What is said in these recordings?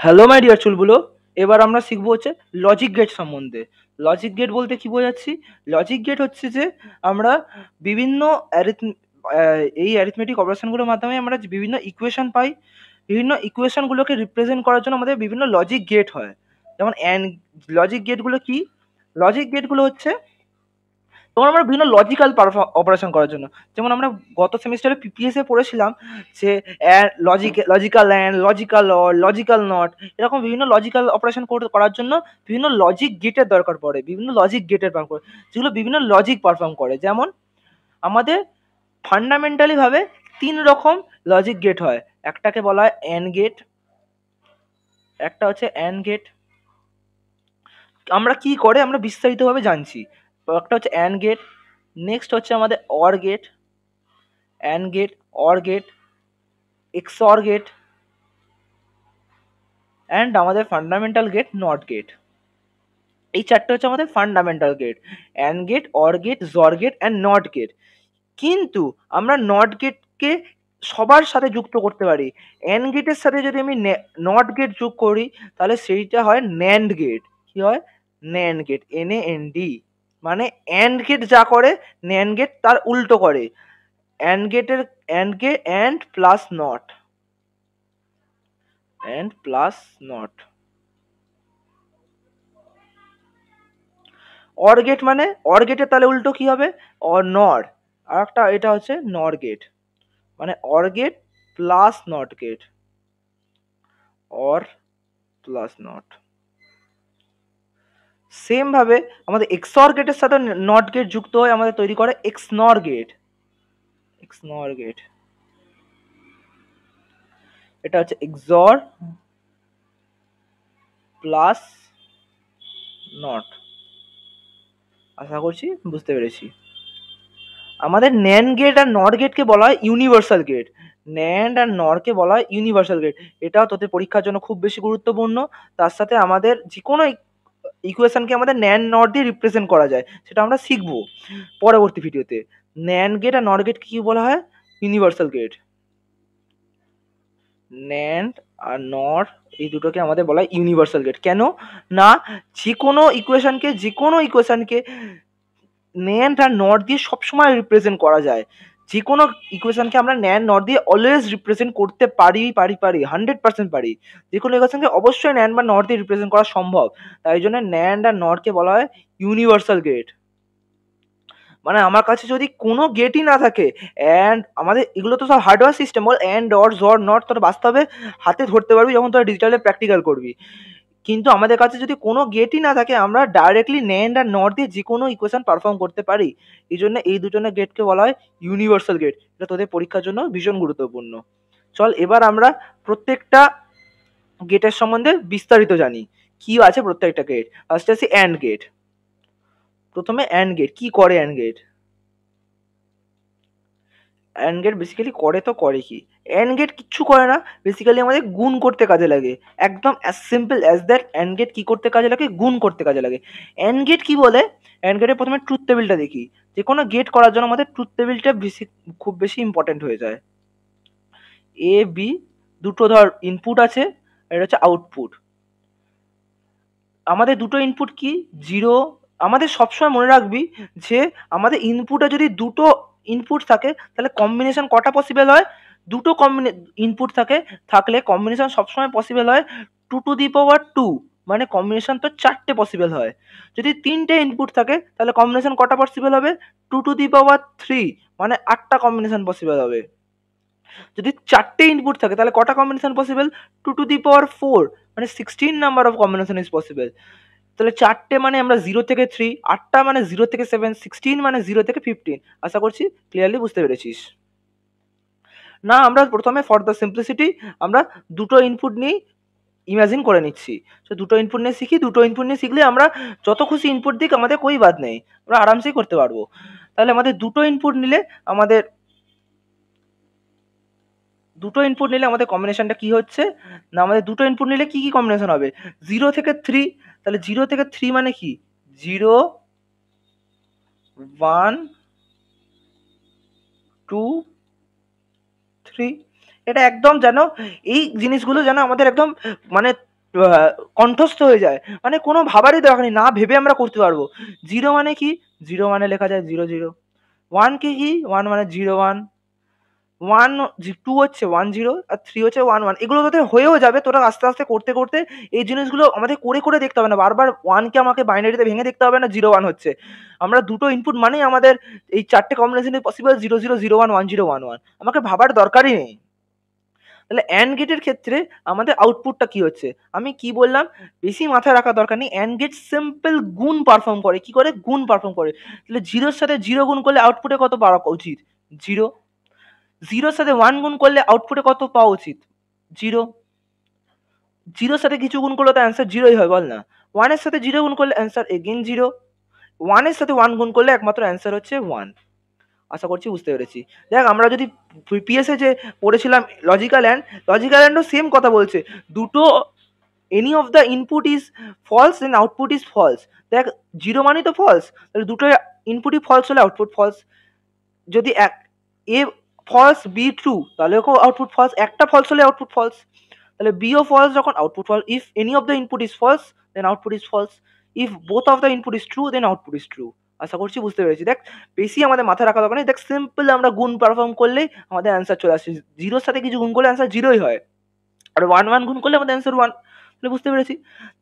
Hello my dear চুলগুলো, এবার আমরা শিখবো হচ্ছে লজিক গেট সম্বন্ধে। লজিক গেট বলতে কি বোঝাচ্ছি? লজিক গেট হচ্ছে যে আমরা বিভিন্ন এই অ্যারিথমেটিক অপারেশনগুলোর মাধ্যমে আমরা যে বিভিন্ন ইকুয়েশন পাই। বিভিন্ন ইকুয়েশনগুলোকে রিপ্রেজেন্ট করার জন্য আমাদের বিভিন্ন লজিক গেট হয়। যেমন লজিক গেটগুলো কি? লজিক গেটগুলো হচ্ছে তখন আমরা বিভিন্ন লজিক্যাল অপারেশন করার জন্য, যেমন আমরা গত সেমিস্টারে পিপিএস এ পড়েছিলাম যে logical and logical or logical not, এরকম বিভিন্ন লজিক্যাল অপারেশন করার জন্য বিভিন্ন লজিক গেটের দরকার পড়ে, বিভিন্ন লজিক গেটের পারফর্ম করে, যেগুলো বিভিন্ন লজিক পারফর্ম করে। যেমন আমাদের ফান্ডামেন্টালি ভাবে তিন রকম লজিক গেট হয়। একটাকে বলা হয় অ্যান্ড গেট, একটা হচ্ছে অ্যান্ড গেট। আমরা কি করে আমরা বিস্তারিতভাবে জানছি। একটা হচ্ছে অ্যান্ড গেট, নেক্সট হচ্ছে আমাদের or gate, and gate, or gate, xor gate, and আমাদের ফান্ডামেন্টাল গেট নট গেট। এই চারটে হচ্ছে আমাদের fundamental gate: and gate, or gate, xor gate and not gate. কিন্তু আমরা নট গেটকে সবার সাথে যুক্ত করতে পারি। অ্যান্ড গেটের সাথে যদি আমি নট গেট যোগ করি তাহলে সেইটা হয় ন্যান্ড গেট। কি হয়? NAND gate, NAND। মানে অ্যান্ড গেট যা করে ন্যান্ড গেট তার উল্টো করে। অ্যান্ড গেটের and plus not, and plus not. Or gate মানে অর গেটের তাহলে উল্টো কি হবে? অর নর। আর একটা এটা হচ্ছে নর গেট, মানে or gate plus not gate, or plus not. Same ভাবে আমাদের এক্সঅর গেটের সাথে নট গেট যুক্ত হয়ে আমাদের তৈরি করে এক্সনর গেট, এক্সনর গেট। এটা হচ্ছে এক্সঅর প্লাস নট। আশা করছি বুঝতে পেরেছি। আমাদের ন্যান্ড গেট আর নট গেটকে বলা হয় ইউনিভার্সাল গেট। ন্যান্ড আর নরকে বলা হয় ইউনিভার্সাল গেট। এটাও তোদের পরীক্ষার জন্য খুব বেশি গুরুত্বপূর্ণ। তার সাথে আমাদের যে কোনো ইকুয়েশনকে আমাদের ন্যান্ড নট দিয়ে রিপ্রেজেন্ট করা যায়, সেটা আমরা শিখবো পরবর্তী ভিডিওতে। ন্যান্ড গেট আর নট গেট কি বলা হয়? Universal gate. ন্যান্ড আর নর এই দুটোকে আমাদের বলা হয় ইউনিভার্সাল গেট। কেন না? যে কোনো ইকুয়েশনকে ন্যান্ড আর নট দিয়ে সবসময় রিপ্রেজেন্ট করা যায়। যে কোনো ইকুয়েশনকে আমরা ন্যান্ড নট দিয়ে অলওয়েজ রিপ্রেজেন্ট করতে পারি 100% পারি। যে কোনো ইকুয়েশনকে অবশ্যই ন্যান্ড বা নট দিয়ে রিপ্রেজেন্ট করা সম্ভব। তাই জন্য ন্যান্ড আর নটকে বলা হয় ইউনিভার্সাল গেট। মানে আমার কাছে যদি কোনো গেটই না থাকে, অ্যান্ড আমাদের এগুলো তো সব হার্ডওয়্যার সিস্টেম, বল অ্যান্ড অর জর নট তোরা বাস্তবে হাতে ধরতে পারবি যখন তোরা ডিজিটালে প্র্যাকটিক্যাল করবি। কিন্তু আমাদের কাছে যদি কোনো গেটই না থাকে, আমরা ডাইরেক্টলি ন্যান্ড আর নট দিয়ে যে কোনো ইকুয়েশন পারফর্ম করতে পারি। এই জন্য এই দুজনের গেটকে বলা হয় ইউনিভার্সাল গেট। এটা তোদের পরীক্ষার জন্য ভীষণ গুরুত্বপূর্ণ। চল এবার আমরা প্রত্যেকটা গেটের সম্বন্ধে বিস্তারিত জানি, কি আছে প্রত্যেকটা গেট। ফার্স্টে আছে অ্যান্ড গেট। প্রথমে অ্যান্ড গেট কি করে? অ্যান্ড গেট বেসিক্যালি করে কি? অ্যান্ড গেট কিচ্ছু করে না, বেসিক্যালি আমাদের গুণ করতে কাজে লাগে। একদম as simple as that. And gate কি করতে কাজে লাগে? গুণ করতে কাজে লাগে। অ্যান্ড গেট কি বলে? অ্যান্ড গেটে প্রথমে ট্রুথ টেবিলটা দেখি। যে কোনো গেট করার জন্য আমাদের ট্রুথ টেবিলটা খুব বেশি ইম্পর্টেন্ট হয়ে যায়। এ বি দুটো ধর ইনপুট আছে, এটা হচ্ছে আউটপুট। আমাদের দুটো ইনপুট কি? 0। আমাদের সবসময় মনে রাখবি যে আমাদের ইনপুটে যদি দুটো ইনপুট থাকে তাহলে কম্বিনেশন কটা পসিবল হয়? দুটো ইনপুট থাকলে কম্বিনেশন সবসময় পসিবল হয় 2^2, মানে কম্বিনেশন তো 4টে পসিবল হয়। যদি 3টে ইনপুট থাকে তাহলে কম্বিনেশন কটা পসিবল হবে? 2^3, মানে 8টা কম্বিনেশন পসিবল হবে। যদি 4টে ইনপুট থাকে তাহলে কটা কম্বিনেশন পসিবল? 2^4, মানে 16 number of combination is possible. তাহলে 4টে মানে আমরা 0 থেকে 3, 8টা মানে 0 থেকে 7, 16 মানে 0 থেকে 15। আশা করছি ক্লিয়ারলি বুঝতে পেরেছিস। না, আমরা প্রথমে ফর দ্য সিম্পলিসিটি আমরা দুটো ইনপুট নিয়ে ইমাজিন করে নিচ্ছি। তো দুটো ইনপুট নিয়ে শিখি, দুটো ইনপুট নিয়ে শিখলে আমরা যত খুশি ইনপুট দিক আমাদের কোই বাদ নেই, আমরা আরামসেই করতে পারবো। তাহলে আমাদের দুটো ইনপুট নিলে আমাদের কম্বিনেশনটা কি হচ্ছে না? আমাদের দুটো ইনপুট নিলে কি কি কম্বিনেশন হবে? 0 থেকে 3। তাহলে 0 থেকে 3 মানে কি? 0, 1, 2, 3। এটা একদম যেন এই জিনিসগুলো যেন আমাদের একদম মানে কণ্ঠস্থ হয়ে যায়, মানে কোনো ভাবারই দরকার নেই, না ভেবে আমরা করতে পারবো। জিরো মানে কি, জিরো মানে লেখা যায় জিরো জিরো। ওয়ান কি, ওয়ান মানে জিরো ওয়ান। ওয়ান, টু হচ্ছে ওয়ান জিরো, আর থ্রি হচ্ছে ওয়ান ওয়ান। এগুলো তোদের হয়েও যাবে, তোরা আস্তে আস্তে করতে করতে এই জিনিসগুলো আমাদের করে করে দেখতে হবে না, বারবার ওয়ানকে আমাকে বাইনারিতে ভেঙে দেখতে হবে না জিরো ওয়ান হচ্ছে। আমরা দুটো ইনপুট মানেই আমাদের এই চারটে কম্বিনেশনে possible zero zero zero one one zero one one, আমাকে ভাবার দরকারই নেই। তাহলে অ্যান্ড গেটের ক্ষেত্রে আমাদের আউটপুটটা কি হচ্ছে, আমি কি বললাম, বেশি মাথায় রাখা দরকার নেই। অ্যান্ড গেট সিম্পল গুণ পারফর্ম করে, কি করে, গুণ পারফর্ম করে। তাহলে জিরোর সাথে জিরো গুণ করলে আউটপুটে কত পাওয়া উচিত, জিরো। জিরোর সাথে ওয়ান গুণ করলে আউটপুটে কত পাওয়া উচিত, জিরো। জিরোর সাথে কিছু গুণ করলে তো অ্যান্সার জিরোই হয়, বল না। ওয়ানের সাথে জিরো গুণ করলে অ্যান্সার এগেন জিরো। ওয়ানের সাথে ওয়ান গুণ করলে একমাত্র অ্যান্সার হচ্ছে ওয়ান। আশা করছি বুঝতে পেরেছি। দেখ আমরা যদি পিএসএ যে পড়েছিলাম লজিক্যাল অ্যান্ড, লজিক্যাল অ্যান্ডও সেম কথা বলছে, দুটো any of the input is false then output is false. দেখ জিরো মানেই তো ফলস, তাহলে দুটো ইনপুটই ফলস হলে আউটপুট ফলস। যদি এক এ ফলস বি ট্রু তাহলে আউটপুট ফলস, একটা ফলস হলে আউটপুট ফলস। তাহলে বিও ফলস যখন output false, if any of the input is false then output is false, if both of the input is true then output is true. আশা করছি বুঝতে পেরেছি। দেখ বেশি আমাদের মাথায় রাখা দরকার নেই, দেখ সিম্পল আমরা গুণ পারফর্ম করলেই আমাদের অ্যান্সার চলে আসছে। জিরোর সাথে কিছু গুণ করলে অ্যান্সার জিরোই হয়, আর ওয়ান ওয়ান গুণ করলে আমাদের অ্যান্সার ওয়ান। তাহলে বুঝতে পেরেছি।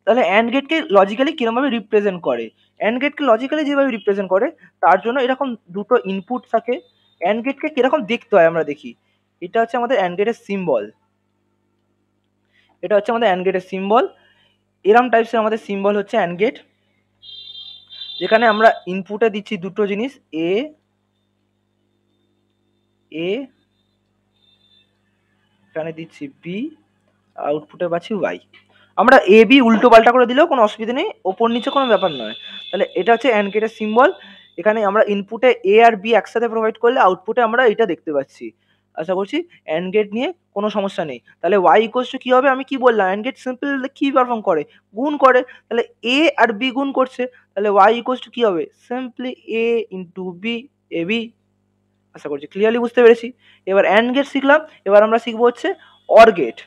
তাহলে অ্যান্ড গেটকে লজিক্যালি কিরমভাবে রিপ্রেজেন্ট করে, অ্যান্ড গেটকে লজিক্যালি যেভাবে রিপ্রেজেন্ট করে তার জন্য এরকম দুটো ইনপুট থাকে। অ্যান্ড গেটকে কিরকম দেখতে হয় আমরা দেখি, এটা হচ্ছে আমাদের অ্যান্ড গেটের সিম্বল, এটা হচ্ছে আমাদের অ্যান্ড গেটের সিম্বল। এরম টাইপসের আমাদের সিম্বল হচ্ছে অ্যান্ড গেট, যেখানে আমরা ইনপুটে দিচ্ছি দুটো জিনিস, এ এ এখানে দিচ্ছি বি, আউটপুটে পাচ্ছি ওয়াই। আমরা এ বি উল্টো পাল্টা করে দিলেও কোনো অসুবিধা নেই, ওপর নিচে কোনো ব্যাপার নয়। তাহলে এটা হচ্ছে অ্যান্ড গেটের সিম্বল। এখানে আমরা ইনপুটে এ আর বি একসাথে প্রোভাইড করলে আউটপুটে আমরা এটা দেখতে পাচ্ছি। আশা করছি অ্যান্ড গেট নিয়ে কোনো সমস্যা নেই। তাহলে ওয়াই ইকুয়ালস টু কী হবে, আমি কি বললাম, অ্যান্ড গেট সিম্পল কী পারফর্ম করে, গুণ করে। তাহলে এ আর বি গুণ করছে, তাহলে ওয়াই ইকুয়ালস টু কী হবে, simply A into B, A B. আশা করছি ক্লিয়ারলি বুঝতে পেরেছি। এবার অ্যান্ড গেট শিখলাম, এবার আমরা শিখবো হচ্ছে or gate.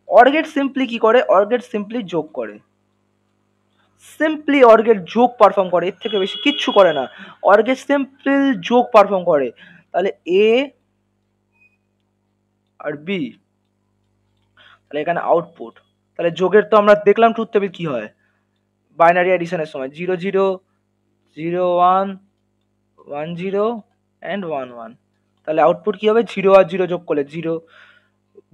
Or gate simply কি করে, অর গেট সিম্পলি যোগ করে, সিম্পলি অর গেট যোগ পারফর্ম করে, এর থেকে বেশি কিচ্ছু করে না। অর গেট সিম্পল যোগ পারফর্ম করে। তাহলে এ আর বি, তাহলে এখানে আউটপুট, তাহলে যোগের তো আমরা দেখলাম ট্রুথ টেবিল কি হয় বাইনারি অ্যাডিশনের সময়, zero zero zero one one zero and one one. তাহলে আউটপুট কি হবে, জিরো আর জিরো যোগ করলে জিরো,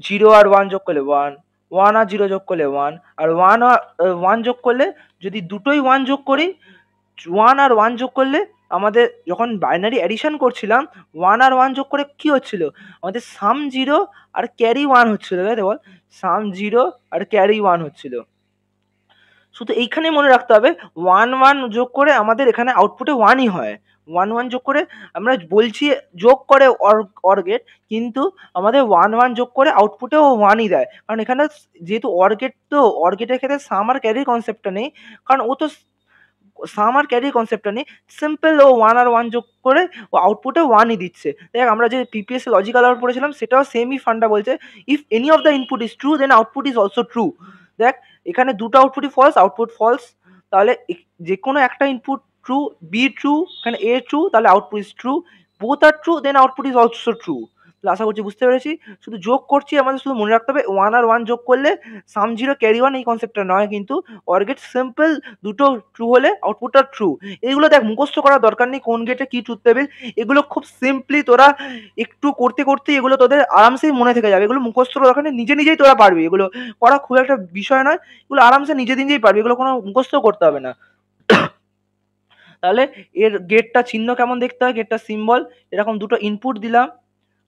জিরো আর ওয়ান যোগ করলে ওয়ান, ওয়ান আর জিরো যোগ করলে ওয়ান, আর ওয়ান আর ওয়ান যোগ করলে, যদি দুটোই ওয়ান যোগ করি, ওয়ান আর ওয়ান যোগ করলে আমাদের যখন বাইনারি অ্যাডিশন করছিলাম ওয়ান আর ওয়ান যোগ করে কি হচ্ছিল, আমাদের সাম জিরো আর ক্যারি ওয়ান হচ্ছিল, তাই তো বল, সাম জিরো আর ক্যারি ওয়ান হচ্ছিল। শুধু এইখানে মনে রাখতে হবে ওয়ান ওয়ান যোগ করে আমাদের এখানে আউটপুটে ওয়ানই হয়, ওয়ান ওয়ান যোগ করে আমরা বলছি যোগ করে অর গেট, কিন্তু আমাদের ওয়ান ওয়ান যোগ করে আউটপুটেও ওয়ানই দেয়, কারণ এখানে যেহেতু অর গেট, তো অর গেটের ক্ষেত্রে সাম আর ক্যারির কনসেপ্টটা নেই, কারণ ও তো সাম আর ক্যারির কনসেপ্টটা নেই, সিম্পল ও ওয়ান আর ওয়ান যোগ করে ও আউটপুটে ওয়ানই দিচ্ছে। দেখ আমরা যে পিপিএস লজিক্যাল আউট পড়েছিলাম সেটাও সেমই ফান্ডা বলছে, if any of the input is true then output is also true. দেখ এখানে দুটো আউটপুটই ফলস, আউটপুট ফলস, তাহলে যে কোনো একটা ইনপুট ট্রু, বি ট্রু, এখানে এ ট্রু, তাহলে output is true, both are true then output is also true. তাহলে আশা করছি বুঝতে পেরেছি। শুধু যোগ করছি, আমাদের শুধু মনে রাখতে হবে ওয়ান আর ওয়ান যোগ করলে সাম জিরো ক্যারি ওয়ান, এই কনসেপ্টটা নয়, কিন্তু অর গেট সিম্পল দুটো ট্রু হলে আউটপুটটা ট্রু। এগুলো দেখ মুখস্থ করার দরকার নেই কোন গেটে কি ট্রুথ টেবিল, এগুলো খুব সিম্পলি তোরা একটু করতে করতে এগুলো তোদের আরামসেই মনে থেকে যাবে, এগুলো মুখস্থ করার দরকার নেই, নিজে নিজেই তোরা পারবি, এগুলো করা খুব একটা বিষয় নয়, এগুলো আরামসে নিজে নিজেই পারবি, এগুলো কোনো মুখস্থ করতে হবে না। তাহলে এর গেটটা চিহ্ন কেমন দেখতে হয়, গেটটা সিম্বল এরকম দুটো ইনপুট দিলাম,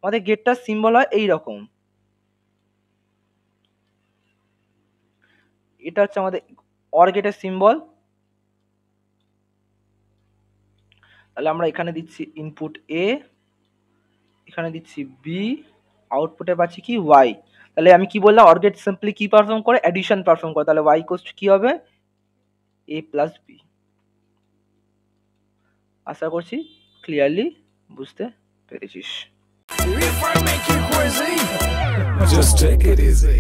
আমাদের গেটটার সিম্বল হয় এই রকম, এটা হচ্ছে আমাদের অর গেটের সিম্বল। তাহলে আমরা এখানে দিচ্ছি ইনপুট এ, এখানে দিচ্ছি বি, আউটপুটে পাচ্ছি কি ওয়াই। তাহলে আমি কি বললাম, অর গেট সিম্পলি কি পারফর্ম করে, অ্যাডিশন পারফর্ম করে, তাহলে ওয়াই ইকুয়ালস টু কি হবে, এ প্লাস বি। আশা করছি ক্লিয়ারলি বুঝতে পেরেছিস। Just take it easy.